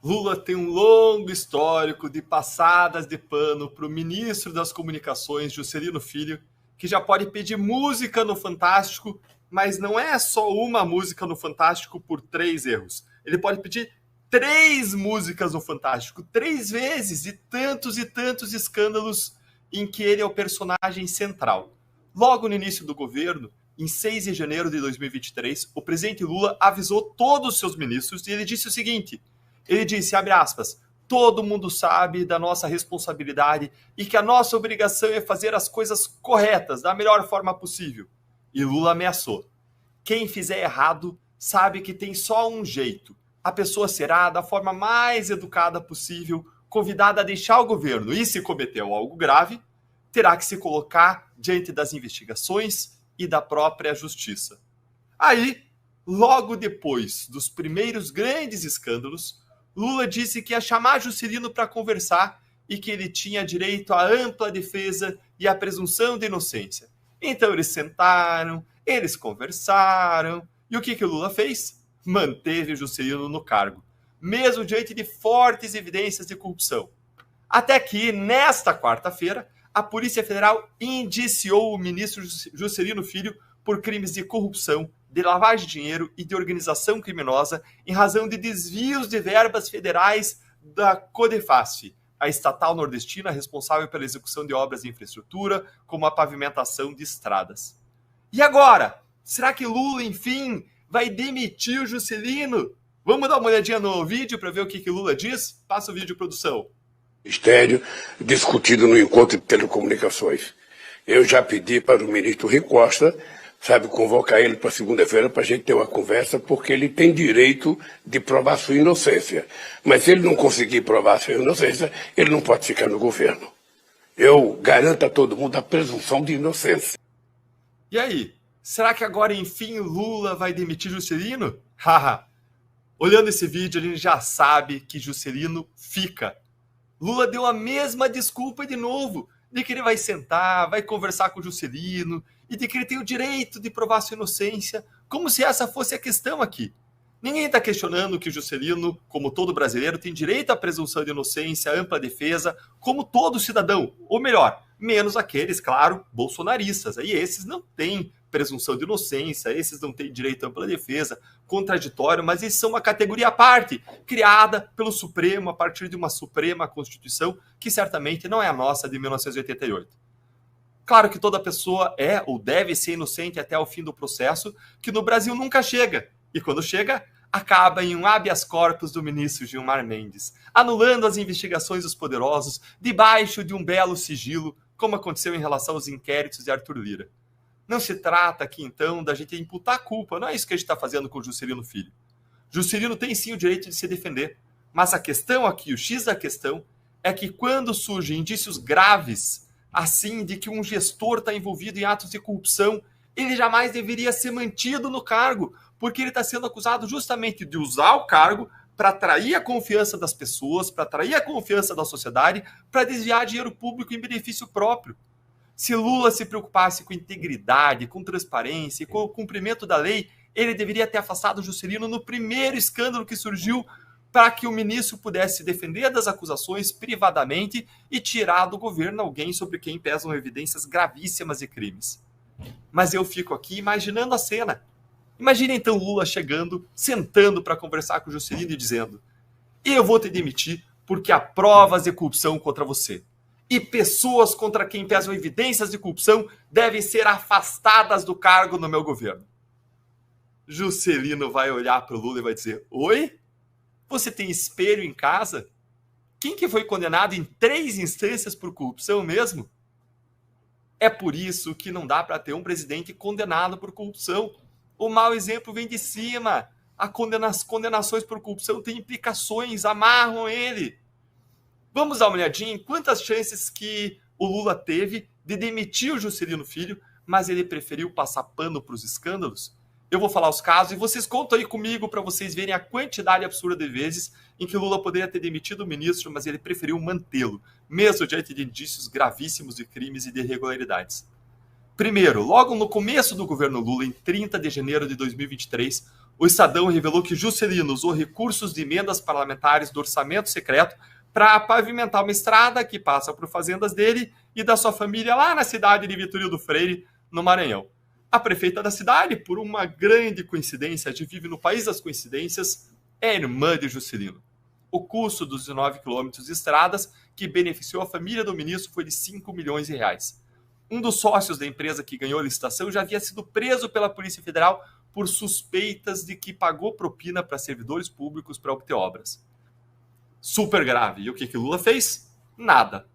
Lula tem um longo histórico de passadas de pano para o ministro das Comunicações, Juscelino Filho, que já pode pedir música no Fantástico, mas não é só uma música no Fantástico por 3 erros. Ele pode pedir 3 músicas no Fantástico, 3 vezes, e tantos escândalos em que ele é o personagem central. Logo no início do governo, em 6 de janeiro de 2023, o presidente Lula avisou todos os seus ministros e ele disse o seguinte: ele disse, abre aspas, todo mundo sabe da nossa responsabilidade e que a nossa obrigação é fazer as coisas corretas, da melhor forma possível. E Lula ameaçou. Quem fizer errado sabe que tem só um jeito. A pessoa será, da forma mais educada possível, convidada a deixar o governo. E se cometeu algo grave, terá que se colocar diante das investigações e da própria justiça. Aí, logo depois dos primeiros grandes escândalos, Lula disse que ia chamar Juscelino para conversar e que ele tinha direito à ampla defesa e à presunção de inocência. Então eles sentaram, eles conversaram, e o que o Lula fez? Manteve Juscelino no cargo, mesmo diante de fortes evidências de corrupção. Até que, nesta quarta-feira, a Polícia Federal indiciou o ministro Juscelino Filho por crimes de corrupção, de lavagem de dinheiro e de organização criminosa em razão de desvios de verbas federais da Codefasf, a estatal nordestina responsável pela execução de obras de infraestrutura, como a pavimentação de estradas. E agora? Será que Lula, enfim, vai demitir o Juscelino? Vamos dar uma olhadinha no vídeo para ver o que Lula diz? Passa o vídeo, produção. Ministério discutido no encontro de telecomunicações. Eu já pedi para o ministro Rui Costa, convocar ele para segunda-feira para a gente ter uma conversa, porque ele tem direito de provar sua inocência. Mas se ele não conseguir provar sua inocência, ele não pode ficar no governo. Eu garanto a todo mundo a presunção de inocência. E aí? Será que agora, enfim, Lula vai demitir Juscelino? Haha! Olhando esse vídeo, a gente já sabe que Juscelino fica. Lula deu a mesma desculpa de novo, de que ele vai sentar, vai conversar com o Juscelino e de que ele tem o direito de provar sua inocência, como se essa fosse a questão aqui. Ninguém está questionando que o Juscelino, como todo brasileiro, tem direito à presunção de inocência, ampla defesa, como todo cidadão, ou melhor, menos aqueles, claro, bolsonaristas. Aí esses não têm presunção de inocência, esses não têm direito à ampla defesa, contraditório, mas eles são uma categoria à parte, criada pelo Supremo a partir de uma Suprema Constituição, que certamente não é a nossa de 1988. Claro que toda pessoa é ou deve ser inocente até o fim do processo, que no Brasil nunca chega. E quando chega, acaba em um habeas corpus do ministro Gilmar Mendes, anulando as investigações dos poderosos debaixo de um belo sigilo, como aconteceu em relação aos inquéritos de Arthur Lira. Não se trata aqui, então, da gente imputar a culpa. Não é isso que a gente está fazendo com o Juscelino Filho. Juscelino tem sim o direito de se defender. Mas a questão aqui, o X da questão, é que quando surgem indícios graves, assim, de que um gestor está envolvido em atos de corrupção, ele jamais deveria ser mantido no cargo, porque ele está sendo acusado justamente de usar o cargo para atrair a confiança das pessoas, para atrair a confiança da sociedade, para desviar dinheiro público em benefício próprio. Se Lula se preocupasse com integridade, com transparência e com o cumprimento da lei, ele deveria ter afastado o Juscelino no primeiro escândalo que surgiu para que o ministro pudesse se defender das acusações privadamente e tirar do governo alguém sobre quem pesam evidências gravíssimas de crimes. Mas eu fico aqui imaginando a cena. Imagina então Lula chegando, sentando para conversar com o Juscelino e dizendo: eu vou te demitir porque há provas de corrupção contra você. E pessoas contra quem pesam evidências de corrupção devem ser afastadas do cargo no meu governo. Juscelino vai olhar para o Lula e vai dizer: oi? Você tem espelho em casa? Quem que foi condenado em 3 instâncias por corrupção mesmo? É por isso que não dá para ter um presidente condenado por corrupção. O mau exemplo vem de cima. As condenações por corrupção têm implicações, amarram ele. Vamos dar uma olhadinha em quantas chances que o Lula teve de demitir o Juscelino Filho, mas ele preferiu passar pano para os escândalos. Eu vou falar os casos e vocês contam aí comigo para vocês verem a quantidade absurda de vezes em que Lula poderia ter demitido o ministro, mas ele preferiu mantê-lo, mesmo diante de indícios gravíssimos de crimes e de irregularidades. Primeiro, logo no começo do governo Lula, em 30 de janeiro de 2023, O Estadão revelou que Juscelino usou recursos de emendas parlamentares do orçamento secreto para pavimentar uma estrada que passa por fazendas dele e da sua família lá na cidade de Vitorino do Freire, no Maranhão. A prefeita da cidade, por uma grande coincidência, de vive no país das coincidências, é irmã de Juscelino. O custo dos 19 quilômetros de estradas que beneficiou a família do ministro foi de 5 milhões de reais. Um dos sócios da empresa que ganhou a licitação já havia sido preso pela Polícia Federal por suspeitas de que pagou propina para servidores públicos para obter obras. Super grave. E o que Lula fez? Nada.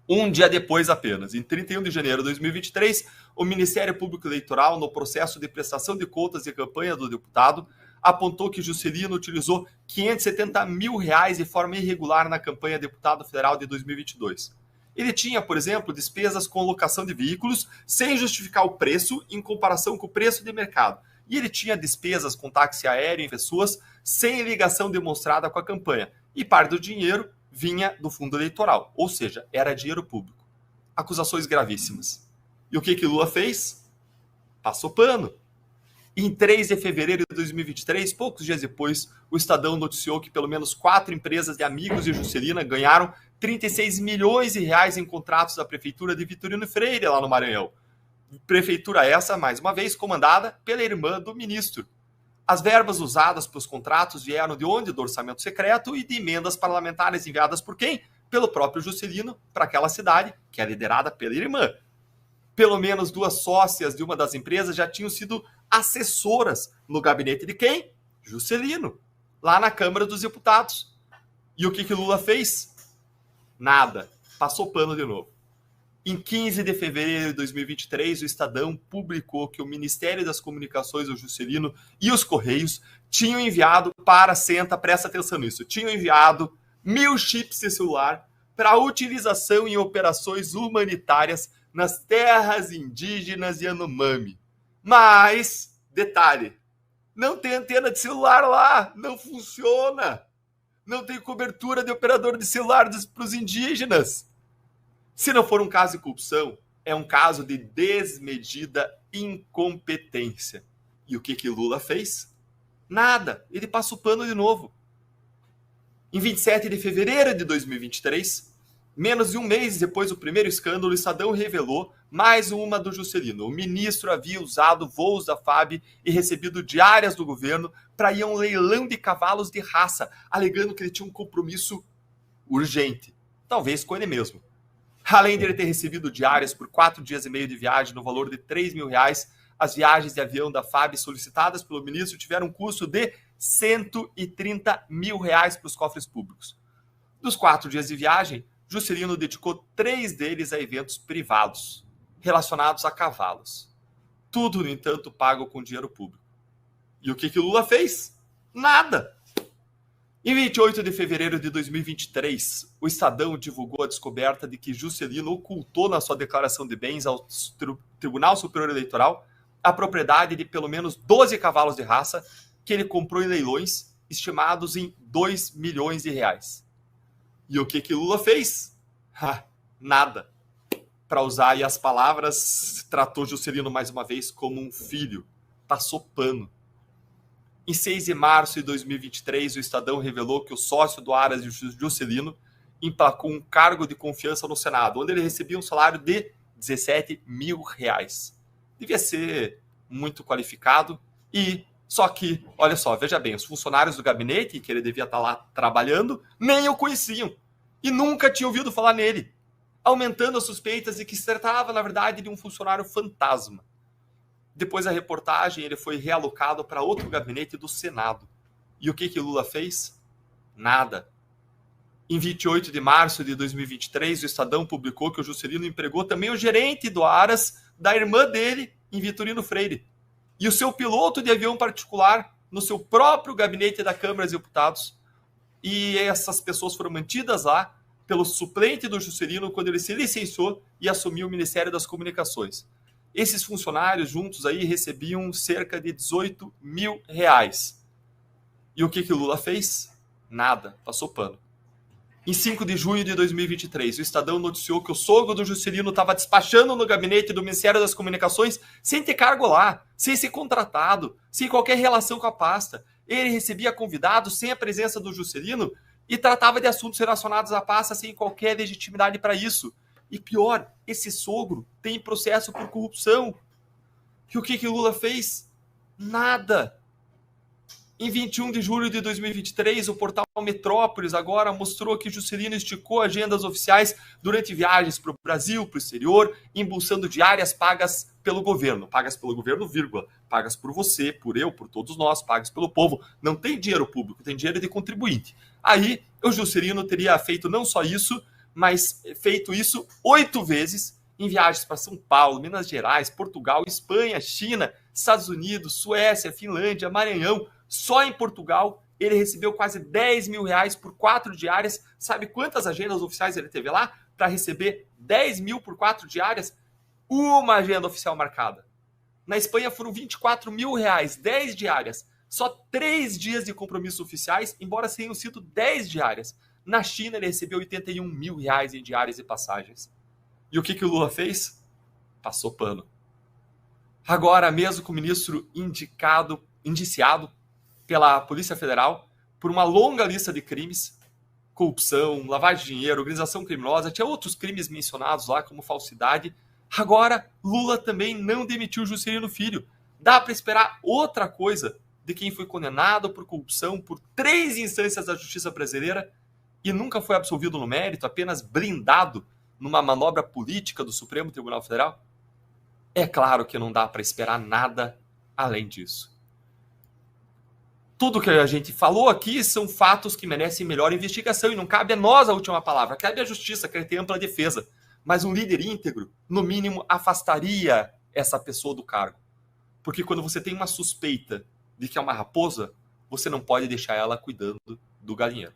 Um dia depois apenas, em 31 de janeiro de 2023, o Ministério Público Eleitoral, no processo de prestação de contas de campanha do deputado, apontou que Juscelino utilizou 570 mil reais de forma irregular na campanha deputado federal de 2022. Ele tinha, por exemplo, despesas com locação de veículos sem justificar o preço em comparação com o preço de mercado. E ele tinha despesas com táxi aéreo em pessoas sem ligação demonstrada com a campanha. E parte do dinheiro vinha do fundo eleitoral, ou seja, era dinheiro público. Acusações gravíssimas. E o que Lula fez? Passou pano. Em 3 de fevereiro de 2023, poucos dias depois, o Estadão noticiou que pelo menos 4 empresas de amigos de Juscelino ganharam 36 milhões de reais em contratos da Prefeitura de Vitorino Freire, lá no Maranhão. Prefeitura essa, mais uma vez, comandada pela irmã do ministro. As verbas usadas para os contratos vieram de onde? Do orçamento secreto e de emendas parlamentares enviadas por quem? Pelo próprio Juscelino, para aquela cidade, que é liderada pela irmã. Pelo menos 2 sócias de uma das empresas já tinham sido assessoras no gabinete de quem? Juscelino, lá na Câmara dos Deputados. E o que Lula fez? Nada. Passou pano de novo. Em 15 de fevereiro de 2023, o Estadão publicou que o Ministério das Comunicações, o Juscelino e os Correios tinham enviado para Senta, presta atenção nisso, tinham enviado 1.000 chips de celular para utilização em operações humanitárias nas terras indígenas e Yanomami. Mas, detalhe, não tem antena de celular lá, não funciona. Não tem cobertura de operador de celular para os indígenas. Se não for um caso de corrupção, é um caso de desmedida incompetência. E o que Lula fez? Nada. Ele passa o pano de novo. Em 27 de fevereiro de 2023, menos de um mês depois do primeiro escândalo, o Estadão revelou mais uma do Juscelino. O ministro havia usado voos da FAB e recebido diárias do governo para ir a um leilão de cavalos de raça, alegando que ele tinha um compromisso urgente, talvez com ele mesmo. Além de ele ter recebido diárias por 4 dias e meio de viagem no valor de 3 mil reais, as viagens de avião da FAB solicitadas pelo ministro tiveram um custo de 130 mil reais para os cofres públicos. Dos 4 dias de viagem, Juscelino dedicou 3 deles a eventos privados, relacionados a cavalos. Tudo, no entanto, pago com dinheiro público. E o que Lula fez? Nada! Em 28 de fevereiro de 2023, o Estadão divulgou a descoberta de que Juscelino ocultou na sua declaração de bens ao Tribunal Superior Eleitoral a propriedade de pelo menos 12 cavalos de raça que ele comprou em leilões estimados em 2 milhões de reais. E o que Lula fez? Nada. Para usar aí as palavras, tratou Juscelino mais uma vez como um filho. Passou pano. Em 6 de março de 2023, o Estadão revelou que o sócio do Aras Juscelino emplacou um cargo de confiança no Senado, onde ele recebia um salário de 17 mil reais. Devia ser muito qualificado e... Só que, olha só, veja bem, os funcionários do gabinete, que ele devia estar lá trabalhando, nem o conheciam e nunca tinham ouvido falar nele, aumentando as suspeitas de que se tratava, na verdade, de um funcionário fantasma. Depois da reportagem, ele foi realocado para outro gabinete do Senado. E o que Lula fez? Nada. Em 28 de março de 2023, o Estadão publicou que o Juscelino empregou também o gerente do Aras da irmã dele em Vitorino Freire. E o seu piloto de avião particular no seu próprio gabinete da Câmara dos Deputados. E essas pessoas foram mantidas lá pelo suplente do Juscelino quando ele se licenciou e assumiu o Ministério das Comunicações. Esses funcionários juntos aí recebiam cerca de 18 mil reais. E o que Lula fez? Nada, passou pano. Em 5 de junho de 2023, o Estadão noticiou que o sogro do Juscelino estava despachando no gabinete do Ministério das Comunicações sem ter cargo lá, sem ser contratado, sem qualquer relação com a pasta. Ele recebia convidados sem a presença do Juscelino e tratava de assuntos relacionados à pasta sem qualquer legitimidade para isso. E pior, esse sogro tem processo por corrupção. E o que Lula fez? Nada. Em 21 de julho de 2023, o portal Metrópolis agora mostrou que Juscelino esticou agendas oficiais durante viagens para o Brasil, para o exterior, embolsando diárias pagas pelo governo. Pagas pelo governo, vírgula. Pagas por você, por eu, por todos nós, pagas pelo povo. Não tem dinheiro público, tem dinheiro de contribuinte. Aí, o Juscelino teria feito não só isso, mas feito isso 8 vezes em viagens para São Paulo, Minas Gerais, Portugal, Espanha, China, Estados Unidos, Suécia, Finlândia, Maranhão. Só em Portugal, ele recebeu quase 10 mil reais por 4 diárias. Sabe quantas agendas oficiais ele teve lá para receber 10 mil por 4 diárias? Uma agenda oficial marcada. Na Espanha foram 24 mil reais, 10 diárias. Só 3 dias de compromissos oficiais, embora tenham sido 10 diárias. Na China, ele recebeu 81 mil reais em diárias e passagens. E o que o Lula fez? Passou pano. Agora, mesmo com o ministro indiciado pela Polícia Federal por uma longa lista de crimes, corrupção, lavagem de dinheiro, organização criminosa, tinha outros crimes mencionados lá como falsidade. Agora, Lula também não demitiu Juscelino Filho. Dá para esperar outra coisa de quem foi condenado por corrupção por 3 instâncias da justiça brasileira e nunca foi absolvido no mérito, apenas blindado numa manobra política do Supremo Tribunal Federal? É claro que não dá para esperar nada além disso. Tudo que a gente falou aqui são fatos que merecem melhor investigação e não cabe a nós a última palavra, cabe à justiça, que tem ampla defesa. Mas um líder íntegro, no mínimo, afastaria essa pessoa do cargo. Porque quando você tem uma suspeita de que é uma raposa, você não pode deixar ela cuidando do galinheiro.